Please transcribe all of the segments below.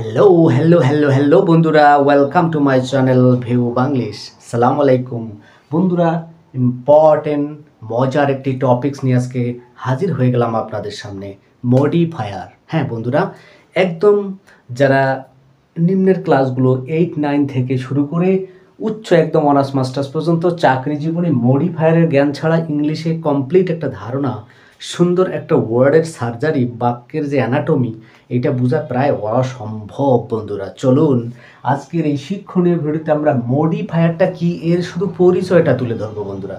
Hello hello hello hello বন্ধুরা, welcome to my channel view Banglish. সালাম আলাইকুম বন্ধুরা, ইম্পর্টেন্ট মজার একটি টপিকস নিয়ে আজকে হাজির হয়ে গেলাম আপনাদের সামনে। মডিফায়ার। হ্যাঁ বন্ধুরা, একদম যারা নিম্নের ক্লাসগুলো 8-9 থেকে শুরু করে উচ্চ একদম অনার্স মাস্টার্স পর্যন্ত চাকরি জীবনে মডিফায়ারের জ্ঞান ছাড়া ইংলিশে কমপ্লিট একটা ধারণা, সুন্দর একটা ওয়ার্ডের সার্জারি, বাক্যের যে অ্যানাটমি, এটা বোঝা প্রায় অসম্ভব। বন্ধুরা চলুন আজকের এই শিক্ষণীয় ভিডিওতে আমরা মডিফায়ারটা কি এর শুধু পরিচয়টা তুলে ধরবো। বন্ধুরা,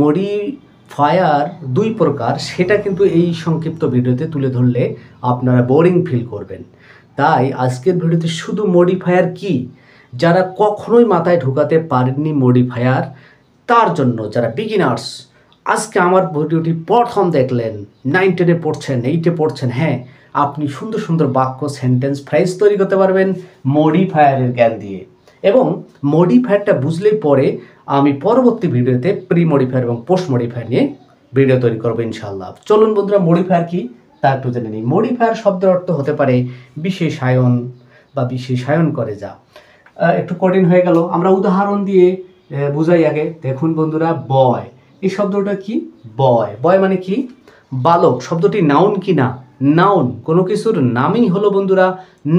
মডিফায়ার দুই প্রকার, সেটা কিন্তু এই সংক্ষিপ্ত ভিডিওতে তুলে ধরলে আপনারা বোরিং ফিল করবেন। তাই আজকের ভিডিওতে শুধু মডিফায়ার কি, যারা কখনোই মাথায় ঢোকাতে পারেননি মডিফায়ার, তার জন্য যারা বিগিনার্স, আজকে আমার ভিডিওটি প্রথম দেখলেন, 9-10-এ পড়ছেন, 8-এ পড়ছেন, হ্যাঁ আপনি সুন্দর সুন্দর বাক্য, সেন্টেন্স, ফ্রেজ তৈরি করতে পারবেন মডিফায়ারের জ্ঞান দিয়ে। এবং মডিফায়ারটা বুঝলেই পরে আমি পরবর্তী ভিডিওতে প্রি মডিফায়ার এবং পোস্ট মডিফায়ার নিয়ে ভিডিও তৈরি করবো ইনশাল্লাহ। চলুন বন্ধুরা, মডিফায়ার কি তা একটু জেনে নিই। মডিফায়ার শব্দের অর্থ হতে পারে বিশেষায়ন বা বিশেষায়ন করে যা। একটু কঠিন হয়ে গেল, আমরা উদাহরণ দিয়ে বুঝাই আগে। দেখুন বন্ধুরা, বয়, এই শব্দটা কি? বয়, বয় মানে কি? বালক। শব্দটি নাউন কি না? নাউন। কোনো কিছুর নামই হলো বন্ধুরা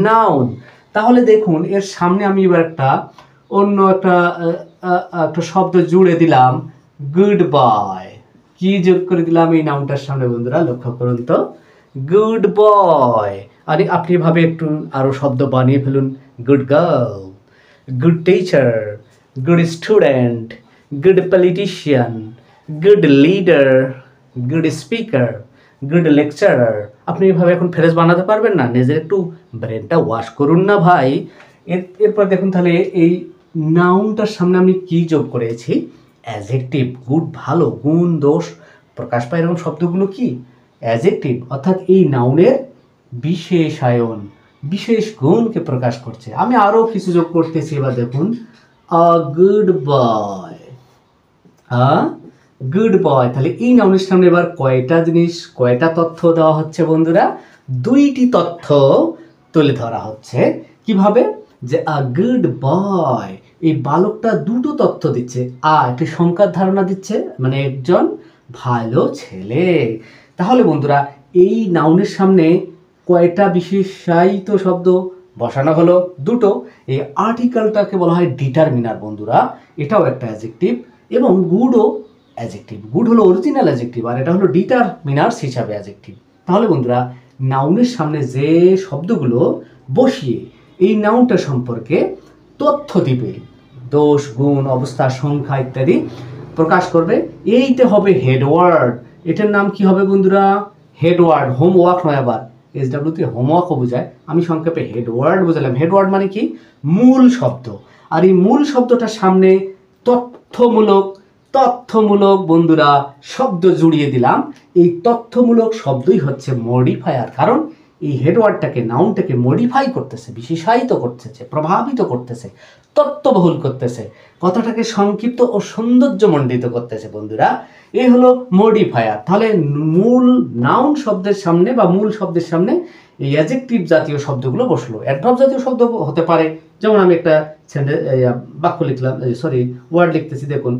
নাউন। তাহলে দেখুন এর সামনে আমি এবার অন্য একটা শব্দ জুড়ে দিলাম, গুড বয়। কি যোগ করে দিলাম এই নাউনটার সামনে বন্ধুরা? লক্ষ্য করুন তো, গুড বয়। আর আপনি এভাবে একটু আরো শব্দ বানিয়ে ফেলুন, good girl, good teacher, good student, good politician, good leader, good speaker, good lecturer. আপনি এভাবে এখন ফ্রেজ বানাতে পারবেন না? নিজের একটু ব্রেনটা ওয়াশ করুন না ভাই। এরপর দেখুন তাহলে এই নাউনটার সামনে আমি কি যোগ করেছি? অ্যাডজেক্টিভ। গুড ভালো, গুণ দোষ প্রকাশ পায় এরকম শব্দগুলো কি? অ্যাডজেক্টিভ, অর্থাৎ এই নাউনের বিশেষায়ন, বিশেষ গুণকে প্রকাশ করছে। আমি আরও কিছু যোগ করতেছি। এবার দেখুন, a good boy, good boy. তাহলে এই নাউনের সামনে এবার কয়টা জিনিস, কয়টা তথ্য দেওয়া হচ্ছে বন্ধুরা? দুইটি তথ্য তুলে ধরা হচ্ছে। কিভাবে? যে আ গুড বয়, এই বালকটা দুটো তথ্য দিচ্ছে। একটি সংখ্যার ধারণা দিচ্ছে, মানে একজন ভালো ছেলে। তাহলে বন্ধুরা, এই নাউনের সামনে কয়টা বিশেষায়িত শব্দ বসানো হলো? দুটো। এই আর্টিকেলটাকে বলা হয় ডিটারমিনার বন্ধুরা, এটাও একটা অ্যাডজেক্টিভ। এবং গুডও অ্যাডজেক্টিভ। গুড হলো অরিজিনাল অ্যাডজেক্টিভ, আর এটা হলো ডিটারমিনার্স হিসাবে অ্যাডজেক্টিভ। তাহলে বন্ধুরা, নাউনের সামনে যে শব্দগুলো বসিয়ে এই নাউনটা সম্পর্কে তথ্য দিবে, দোষ, গুণ, অবস্থা, সংখ্যা ইত্যাদি প্রকাশ করবে, এইটা হবে হেডওয়ার্ড। এটার নাম কি হবে বন্ধুরা? হেডওয়ার্ড। হোমওয়ার্ক নয়, আবার SW তে হোমওয়ার্কও বোঝায়, আমি সংক্ষেপে হেডওয়ার্ড বোঝালাম। হেডওয়ার্ড মানে কি? মূল শব্দ। আর এই মূল শব্দটার সামনে তথ্যমূলক বন্ধুরা শব্দ জুড়িয়ে দিলাম। এই তথ্যমূলক শব্দই হচ্ছে মডিফায়ার। কারণ এই হেডওয়ার্ডটাকে, নাউনটাকে মডিফাই করতেছে, বিশেষায়িত করতেছে, প্রভাবিত করতেছে, তত্ত্ববহুল করতেছে, কথাটাকে সংক্ষিপ্ত ও সৌন্দর্যমণ্ডিত করতেছে বন্ধুরা। এই হলো মডিফায়ার। তাহলে মূল নাউন শব্দের সামনে বা মূল শব্দের সামনে এই অ্যাডজেক্টিভ জাতীয় শব্দগুলো বসলো। অ্যাডভার্ব জাতীয় শব্দ হতে পারে, যেমন আমি একটা বাক্য লিখলাম, ওয়ার্ড লিখতেছি। দেখুন,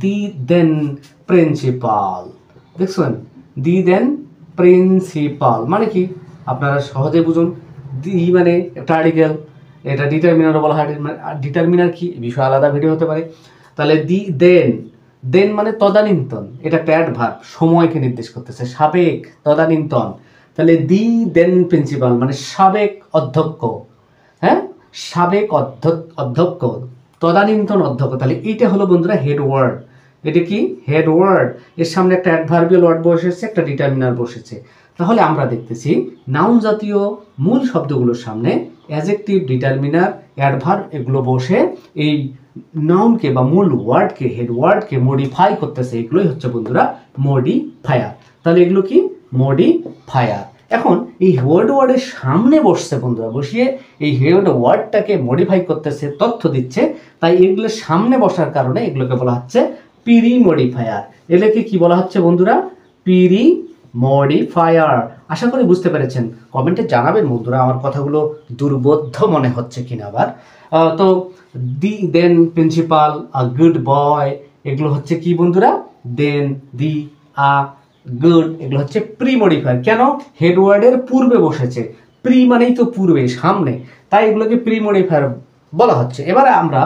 দি দেন প্রিন্সিপাল। দেখছেন, দি দেন প্রিন্সিপাল মানে কি? আপনারা সহজে বুঝুন। দি মানে একটা আর্টিকেল, এটা ডিটারমিনারও বলা হয়। ডিটারমিনার কি বিষয় আলাদা ভিডিও হতে পারে। তাহলে দি দেন মানে তদানীন্তন, এটা একটা অ্যাডভার্ব, সময়কে নির্দেশ করতেছে, সাবেক, তদানীন্তন। তাহলে দি দেন প্রিন্সিপাল মানে সাবেক অধ্যক্ষ। হ্যাঁ, সাবেক অধ্যক্ষ, তদানীন্তন অধ্যক্ষ। তাহলে এইটা হলো বন্ধুরা হেডওয়ার্ড। এটা কি? হেডওয়ার্ড। এর সামনে একটা অ্যাডভার্বিয়াল ওয়ার্ড বসেছে, একটা ডিটারমিনার বসেছে। তাহলে আমরা দেখতেছি নাউন জাতীয় মূল শব্দগুলোর সামনে অ্যাডজেক্টিভ, ডিটারমিনার, অ্যাডভার্ব এগুলো বসে এই নাউনকে বা মূল ওয়ার্ডকে, হেডওয়ার্ডকে মডিফাই করতেছে। এগুলোই হচ্ছে বন্ধুরা মডিফায়ার। তাহলে এগুলো কি? মডিফায়ার। এখন এই হেডওয়ার্ডের সামনে বসছে বন্ধুরা, বসিয়ে এই হেডওয়ার্ডটাকে মডিফাই করতেছে, তথ্য দিচ্ছে। তাই এগুলোর সামনে বসার কারণে এগুলোকে বলা হচ্ছে পিরি মডিফায়ার। এগুলোকে কি বলা হচ্ছে বন্ধুরা? পিরি মডিফায়ার। আশা করি বুঝতে পেরেছেন। কমেন্টে জানাবেন বন্ধুরা আমার কথাগুলো দুর্বোধ্য মনে হচ্ছে কিনা আবার। তো দেন প্রিন্সিপাল, গুড বয়, এগুলো হচ্ছে কি বন্ধুরা? দেন, দি, গুড, এগুলো হচ্ছে প্রি মডিফায়ার। কেন? হেডওয়ার্ডের পূর্বে বসেছে, প্রি মানেই তো পূর্বে, সামনে, তাই এগুলোকে প্রি মডিফায়ার বলা হচ্ছে। এবারে আমরা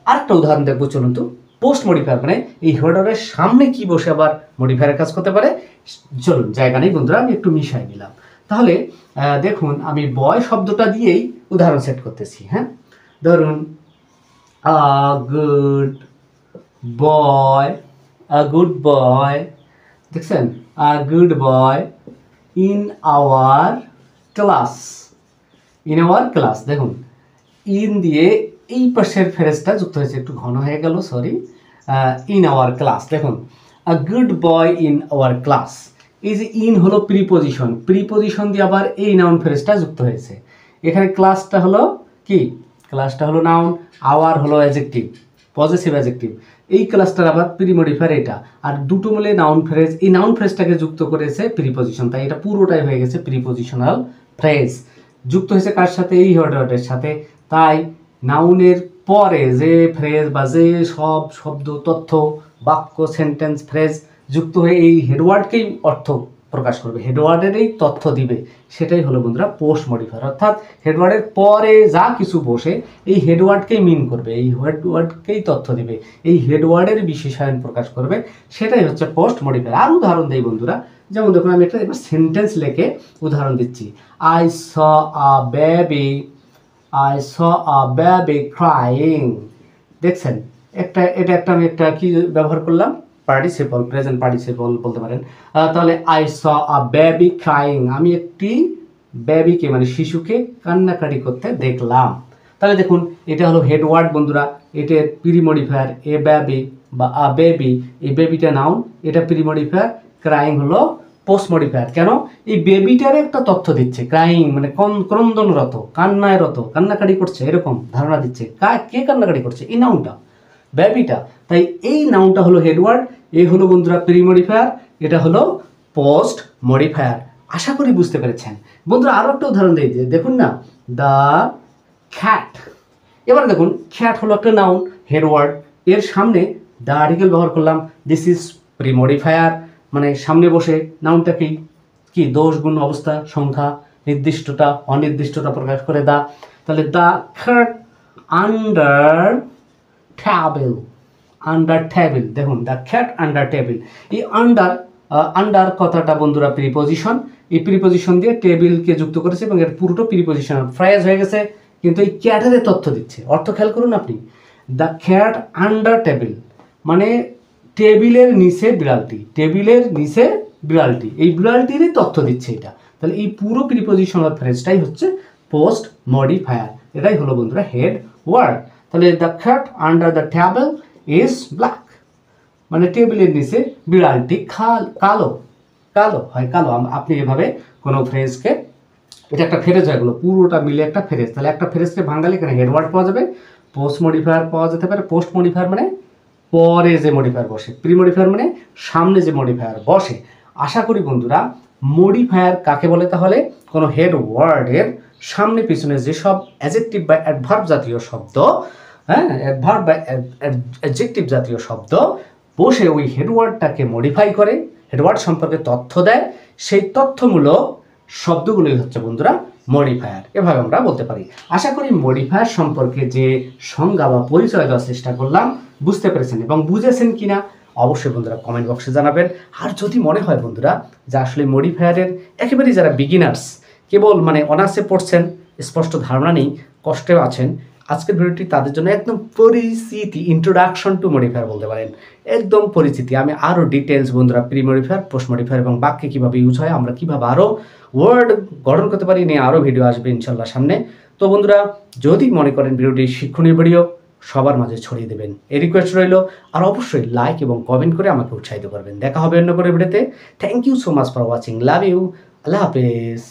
আরেকটা উদাহরণ দেখবো, চলুন তো। পোস্ট মডিফায়ার মানে এই হেডওয়ার্ডের সামনে কি বসে আবার মডিফায়ারের কাজ করতে পারে। চলুন, জায়গা নেই বন্ধুরা, আমি একটু মিশাই নিলাম। তাহলে দেখুন, আমি বয় শব্দটা দিয়েই উদাহরণ সেট করতেছি। হ্যাঁ, ধরুন গুড বয়, গুড বয়, দেখছেন, good boy in our class, in our class. দেখুন, ইন দিয়ে এই পাশের ফ্রেজটা যুক্ত হয়েছে, একটু ঘন হয়ে গেল, সরি। ইন আওয়ার ক্লাস, দেখুন, good boy in our class. এই যে ইন হলো প্রিপোজিশন, প্রিপোজিশন দিয়ে আবার এই নাউন ফ্রেজটা যুক্ত হয়েছে। এখানে ক্লাসটা হলো কি? ক্লাসটা হলো নাউন, আওয়ার হলো অ্যাডজেক্টিভ, পজিটিভ অ্যাডজেক্টিভ। এই ক্লাসটার আবার প্রি মডিফায়ার এটা, আর দুটো মিলে নাউন ফ্রেজ। এই নাউন ফ্রেজটাকে যুক্ত করেছে প্রিপোজিশন, তাই এটা পুরোটাই হয়ে গেছে প্রিপোজিশনাল ফ্রেজ। যুক্ত হয়েছে কার সাথে? এই হেডওয়ার্ডের সাথে। তাই নাউনের পরে যে ফ্রেজ বা যে সব শব্দ, তথ্য, বাক্য, সেন্টেন্স, ফ্রেজ যুক্ত হয়ে এই হেডওয়ার্ডকেই অর্থ প্রকাশ করবে, হেডওয়ার্ডেরই তথ্য দিবে, সেটাই হলো বন্ধুরা পোস্ট মডিফায়ার। অর্থাৎ হেডওয়ার্ডের পরে যা কিছু বসে এই হেডওয়ার্ডকেই মিন করবে, এই হেডওয়ার্ডকেই তথ্য দিবে, এই হেডওয়ার্ডের বিশেষায়ন প্রকাশ করবে, সেটাই হচ্ছে পোস্ট মডিফায়ার। আর উদাহরণ দেই বন্ধুরা, যেমন দেখুন, আমি একটা সেন্টেন্স লিখে উদাহরণ দিচ্ছি। I saw a baby, I saw a baby crying. দেখছেন, এটা একটা আমি একটা কি ব্যবহার করলাম? পার্টিসিপল, প্রেজেন্ট পার্টিসিপল বলতে পারেন। তাহলে I saw a baby crying, আমি একটি বেবিকে মানে শিশুকে কান্নাকাটি করতে দেখলাম। তাহলে দেখুন, এটা হলো হেডওয়ার্ড বন্ধুরা, এটার প্রি মডিফায়ার এ বেবি বা আ বেবি। এই বেবিটা নাউন, এটা প্রি মডিফায়ার। ক্রাইং হলো পোস্ট মডিফায়ার। কেন? এই বেবিটারে একটা তথ্য দিচ্ছে, ক্রাইং মানে ক্রন্দনরত, কান্নায়রত, কান্নাকাটি করছে, এরকম ধারণা দিচ্ছে। কে কান্নাকাটি করছে? এই নাউনটা, বেবিটা। তাই এই নাউনটা হলো হেডওয়ার্ড, এই হলো বন্ধুরা প্রি মডিফায়ার, এটা হলো পোস্ট মডিফায়ার। আশা করি বুঝতে পেরেছেন বন্ধুরা। আরো একটা উদাহরণ দিই, দেখুন না, দ্য খ্যাট। এবার দেখুন, খ্যাট হলো একটা নাউন, হেডওয়ার্ড, এর সামনে দ্য আর্টিকেল ব্যবহার করলাম, দিস ইজ প্রি মডিফায়ার, মানে সামনে বসে নাউনটা কি দোষ, গুণ, অবস্থা, সংখ্যা, নির্দিষ্টতা, অনির্দিষ্টতা প্রকাশ করে দা। তাহলে the খ্যাট under table, under table, দেখুন দ্য খ্যাট আন্ডার টেবিল। এই আন্ডার কথাটা বন্ধুরা প্রিপোজিশন, এই প্রিপোজিশন দিয়ে টেবিলকে যুক্ত করেছে এবং এর পুরোটা প্রিপোজিশন ফ্রেজ হয়ে গেছে, কিন্তু এই ক্যাটের তথ্য দিচ্ছে। অর্থ খেয়াল করুন আপনি, দ্য খ্যাট আন্ডার টেবিল মানে টেবিলের নিচে বিড়ালটি, টেবিলের নিচে বিড়ালটি, এই বিড়ালটিরই তথ্য দিচ্ছে এটা। তাহলে এই পুরো প্রিপোজিশনাল ফ্রেজটাই হচ্ছে পোস্ট মডিফায়ার, এটাই হলো বন্ধুরা হেড ওয়ার্ড। তাহলে the খ্যাট under the table is black, মানে টেবিলের নিচে বিড়ালটি কালো, কালো হয়, কালো। আপনি এভাবে কোনো ফ্রেজকে, এটা একটা ফ্রেজ হয়ে গেলো, পুরোটা মিলে একটা ফ্রেজ। তাহলে একটা ফ্রেজকে ভাঙালে এখানে হেডওয়ার্ড পাওয়া যাবে, পোস্ট মডিফায়ার পাওয়া যেতে পারে। পোস্ট মডিফায়ার মানে পরে যে মডিফায়ার বসে, প্রি মডিফায়ার মানে সামনে যে মডিফায়ার বসে। আশা করি বন্ধুরা মডিফায়ার কাকে বলে? তাহলে কোনো হেড ওয়ার্ডের সামনে পিছনে যেসব অ্যাডজেক্টিভ বা অ্যাডভার্ব জাতীয় শব্দ, হ্যাঁ, অ্যাডভার্ব বা অ্যাডজেক্টিভ জাতীয় শব্দ বসে ওই হেডওয়ার্ডটাকে মডিফাই করে, হেডওয়ার্ড সম্পর্কে তথ্য দেয়, সেই তথ্যমূলক শব্দগুলোই হচ্ছে বন্ধুরা মডিফায়ার, এভাবে আমরা বলতে পারি। আশা করি মডিফায়ার সম্পর্কে যে সংজ্ঞা বা পরিচয় দেওয়ার চেষ্টা করলাম বুঝতে পেরেছেন এবং বুঝেছেন কিনা অবশ্যই বন্ধুরা কমেন্ট বক্সে জানাবেন। আর যদি মনে হয় বন্ধুরা যে আসলে মডিফায়ারের একেবারেই যারা বিগিনার্স, কেবল মানে অনার্সে পড়ছেন, স্পষ্ট ধারণা নেই, কষ্টে আছেন, আজকের ভিডিওটি তাদের জন্য একদম পরিচিতি, ইন্ট্রোডাকশন টু মডিফায়ার বলতে পারেন, একদম পরিচিতি। আমি আরও ডিটেলস বন্ধুরা প্রি মডিফায়ার, পোস্ট মডিফায়ার এবং বাক্যে কীভাবে ইউজ হয়, আমরা কীভাবে আরও ওয়ার্ড গঠন করতে পারি নিয়ে আরও ভিডিও আসবে ইনশাল্লাহ সামনে। তো বন্ধুরা যদি মনে করেন ভিডিওটি শিক্ষণীয় ভিডিও, সবার মাঝে ছড়িয়ে দেবেন এই রিকোয়েস্ট রইল। আর অবশ্যই লাইক এবং কমেন্ট করে আমাকে উৎসাহিত করবেন। দেখা হবে অন্য করে ভিডিওতে। Thank you so much for watching, love you, আল্লাহ হাফেজ।